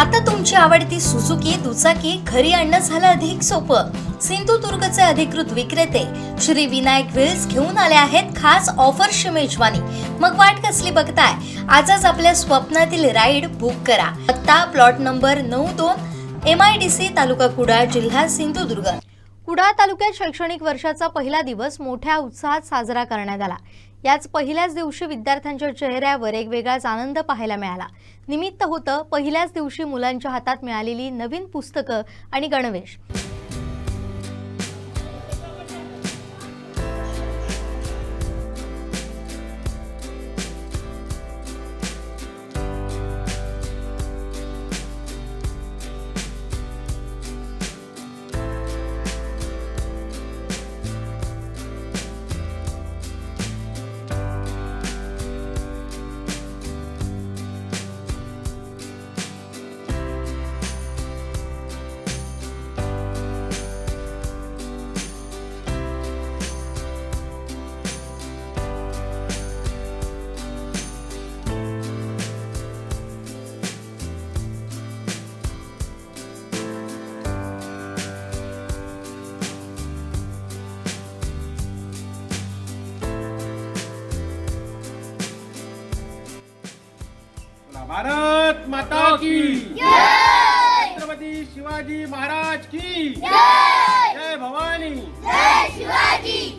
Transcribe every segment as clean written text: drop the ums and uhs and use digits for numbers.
आता तुमची आवडती सुझुकी दुचाकी घरी आणणं झालं अधिक सोपं। सिंधुदुर्गचे अधिकृत विक्रेते श्री विनायक व्हील्स घेऊन आले आहेत खास ऑफरची मेजवानी। मग वाट कसली बघताय, आजच आपल्या स्वप्नातील राईड बुक करा। पत्ता प्लॉट नंबर 92 MIDC तालुका कुडाळ जिल्हा सिंधुदुर्ग। कुडाळ तालुक्यात शैक्षणिक वर्षाचा पहिला दिवस मोठ्या उत्साहात साजरा करण्यात आला। याच पहिल्याच दिवशी विद्यार्थ्यांच्या चेहऱ्यावर एक वेगळाच आनंद पाहायला मिळाला। निमित्त होतं पहिल्याच दिवशी मुलांच्या हातात मिळालेली नवीन पुस्तकं आणि गणवेश। भारत माता की जय, छत्रपति शिवाजी महाराज की जय, जय भवानी, जय शिवाजी।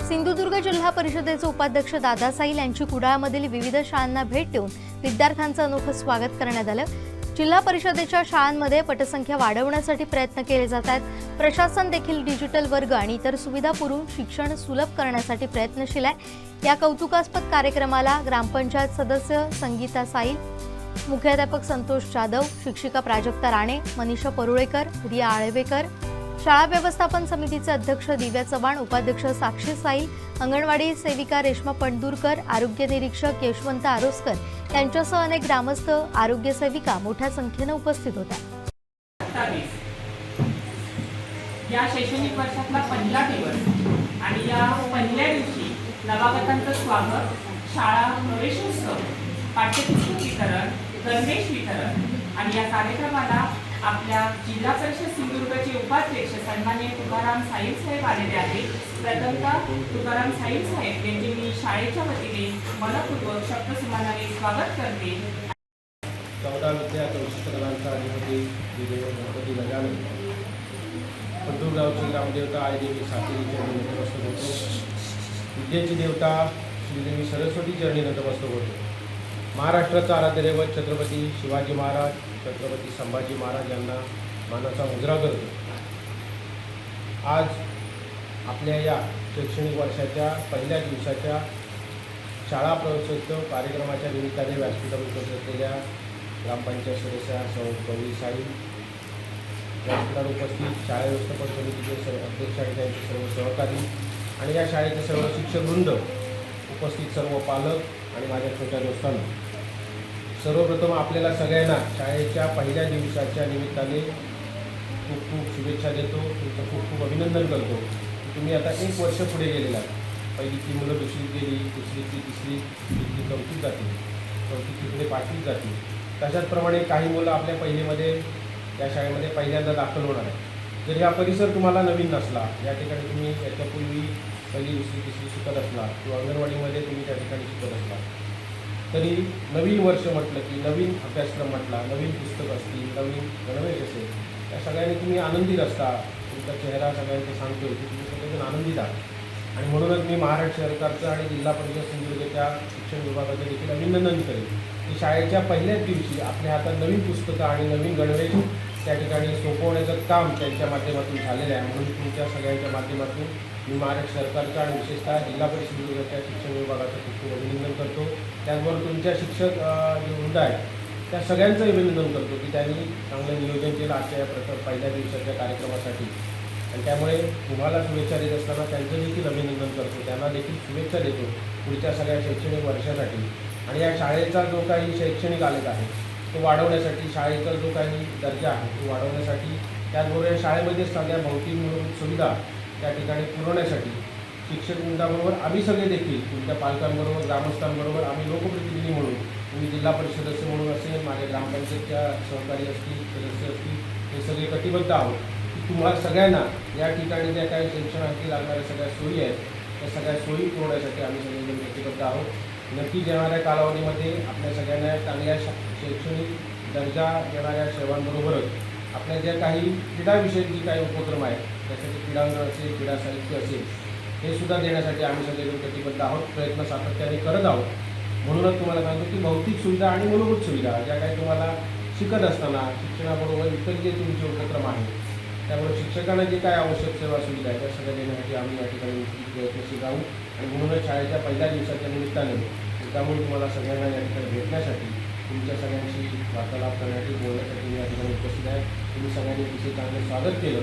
सिंधुदुर्ग जिल्हा परिषदेचे उपाध्यक्ष दादा साईल यांची कुडाळमधील विविध शाळांना भेट देऊन विद्यार्थ्यांचं अनोखं स्वागत करण्यात आलं। जिल्हा परिषदेच्या शाळांमध्ये पटसंख्या वाढवण्यासाठी प्रयत्न केले जात आहेत। प्रशासन देखील डिजिटल वर्ग आणि इतर सुविधा पुरवून शिक्षण सुलभ करण्यासाठी प्रयत्नशील आहे। या कौतुकास्पद कार्यक्रमाला ग्रामपंचायत सदस्य संगीता साईल, मुख्याध्यापक संतोष जाधव, शिक्षिका प्राजक्ता राणे, मनीषा परुळेकर, रिया आळवेकर, शाळा व्यवस्थापन समितीचे अध्यक्ष दिव्या चव्हाण, उपाध्यक्ष साक्षी साईल, अंगणवाडी सेविका रेश्मा पंडूरकर, आरोग्य निरीक्षक यशवंत आरोस्कर यांच्यासह अनेक ग्रामस्थ, आरोग्य सेविका मोठ्या संख्येने उपस्थित होत्या। या शैक्षणिक वर्षातला पहिला दिवस आणि या पहिल्या दिवशी नवागतांचं स्वागत, शाळा प्रवेशोत्सव, पाठ्यपुस्तक वितरण, गणवेश वितरण आणि या कार्यक्रमाला आपल्या जिल्हा परिषद सिंधुदुर्गचे उपाध्यक्ष सन्माननीय तुकाराम साईल साहेब आलेले आहेत। प्रथमतः तुकाराम साईल साहेब यांचे मी शाळेच्या वतीने मनपूर्वक शब्दसन्मानाने स्वागत करते। 14 विद्या 64 जणांचा अधिपती गणपती गजानन, पंढूर गावची ग्रामदेवता आईदेवी सातेरीच्या नतमस्तक होतो। विद्येची देवता श्रीदेवी सरस्वती चरणी नतमस्तक होतो। महाराष्ट्राचा आराध्य दैवत छत्रपती शिवाजी महाराज, छत्रपती संभाजी महाराज यांना मानाचा मुजरा करतो। आज आपल्या या शैक्षणिक वर्षाच्या पहिल्या दिवसाच्या शाळा प्रवेशोत्सव कार्यक्रमाच्या निमित्ताने व्यासपीठावर उपस्थित असलेल्या ग्रामपंचायत सदस्या सौ गौरी साई, व्यासपीठावर उपस्थित शाळा व्यवस्थापन समितीचे अध्यक्ष आणि त्यांचे सर्व सहकारी आणि या शाळेचे सर्व शिक्षकवृंद, उपस्थित सर्व पालक आणि माझ्या छोट्या दोस्तांना, सर्वप्रथम आपल्याला सगळ्यांना शाळेच्या पहिल्या दिवसाच्या निमित्ताने खूप खूप शुभेच्छा देतो। तुमचं खूप खूप अभिनंदन करतो। तुम्ही आता 1 वर्ष पुढे गेलेला आहात। पहिलीची मुलं दुसरीत गेली, दुसरीची तिसरी, तिसरी चौथीत जातील, चौथीची पुढे 5वीत जातील। तशाचप्रमाणे काही मुलं आपल्या पहिलीमध्ये या शाळेमध्ये पहिल्यांदा दाखल होणार आहे। जर हा परिसर तुम्हाला नवीन नसला, या ठिकाणी तुम्ही याच्यापूर्वी पहिली दुसरी तिसरी शिकत असला किंवा अंगणवाडीमध्ये तुम्ही त्या ठिकाणी शिकत असला, तरी नवीन वर्ष म्हटलं की नवीन अभ्यासक्रम म्हटला, नवीन पुस्तक असतील, नवीन गणवेश असेल, त्या सगळ्यांनी तुम्ही आनंदित असता। तुमचा चेहरा सगळ्यांना सांगतोय की तुम्ही सगळेजण आनंदित आहात। आणि म्हणूनच मी महाराष्ट्र सरकारचं आणि जिल्हा परिषद सिंधुदुर्गच्या शिक्षण विभागाचं देखील अभिनंदन करेन की शाळेच्या पहिल्याच दिवशी आपल्या हातात नवीन पुस्तकं आणि नवीन गणवेश त्या ठिकाणी सोपवण्याचं काम त्यांच्या माध्यमातून झालेलं आहे. म्हणून तुमच्या सगळ्यांच्या माध्यमातून मी महाराष्ट्र सरकारचं आणि विशेषतः जिल्हा परिषद विभागाच्या शिक्षण विभागाचं खूप खूप अभिनंदन करतो. त्याचबरोबर तुमच्या शिक्षक जे वृंद आहेत त्या सगळ्यांचं अभिनंदन करतो की त्यांनी चांगलं नियोजन केलं आजच्या या पहिल्या दिवसाच्या कार्यक्रमासाठी. आणि त्यामुळे तुम्हाला शुभेच्छा देत असताना त्यांचं देखील अभिनंदन करतो, त्यांना देखील शुभेच्छा देतो पुढच्या सगळ्या शैक्षणिक वर्षासाठी. आणि या शाळेचा जो काही शैक्षणिक आलेख आहे तो वाढवण्यासाठी, शाळेचा जो काही दर्जा आहे तो वाढवण्यासाठी, त्याचबरोबर या शाळेमध्ये सगळ्या भौतिक मूलभूत सुविधा त्या ठिकाणी पुरवण्यासाठी शिक्षक वृंदाबरोबर आम्ही सगळे देखील तुमच्या पालकांबरोबर, ग्रामस्थांबरोबर, आम्ही लोकप्रतिनिधी म्हणून, तुम्ही जिल्हा परिषद सदस्य म्हणून असेल, माझ्या ग्रामपंचायतच्या सहकारी असतील, सदस्य असतील, हे सगळे कटिबद्ध आहोत की तुम्हाला सगळ्यांना या ठिकाणी ज्या काही शिक्षणासाठी लागणाऱ्या सगळ्या सोयी आहेत त्या सगळ्या सोयी पुरवण्यासाठी आम्ही सगळेजण कटिबद्ध आहोत. नक्कीच येणाऱ्या कालावधीमध्ये आपल्या सगळ्यांना चांगल्या शैक्षणिक दर्जा देणाऱ्या सेवांबरोबरच आपल्या ज्या काही क्रीडाविषयक जी काही उपक्रम आहेत त्यासाठी क्रीडांगण असेल, क्रीडा साहित्य असेल, हे सुद्धा देण्यासाठी आम्ही सगळेजण कटिबद्ध आहोत, प्रयत्न सातत्याने करत आहोत. म्हणूनच तुम्हाला सांगतो की भौतिक सुविधा आणि मूलभूत सुविधा ज्या काही तुम्हाला शिकत असताना शिक्षणाबरोबर इतर जे तुमचे उपक्रम आहेत त्यामुळे शिक्षकांना जे काय आवश्यक सेवा सुविधा आहे त्या सगळ्या देण्यासाठी आम्ही या ठिकाणी प्रयत्नशील आहोत. आणि म्हणूनच शाळेच्या पहिल्या दिवसाच्या निमित्ताने त्यामुळे तुम्हाला सगळ्यांना या ठिकाणी भेटण्यासाठी, तुमच्या सगळ्यांशी वार्तालाप करण्यासाठी, बोलण्यासाठी मी या ठिकाणी उपस्थित आहे. तुम्ही सगळ्यांनी तिथे चांगलं स्वागत केलं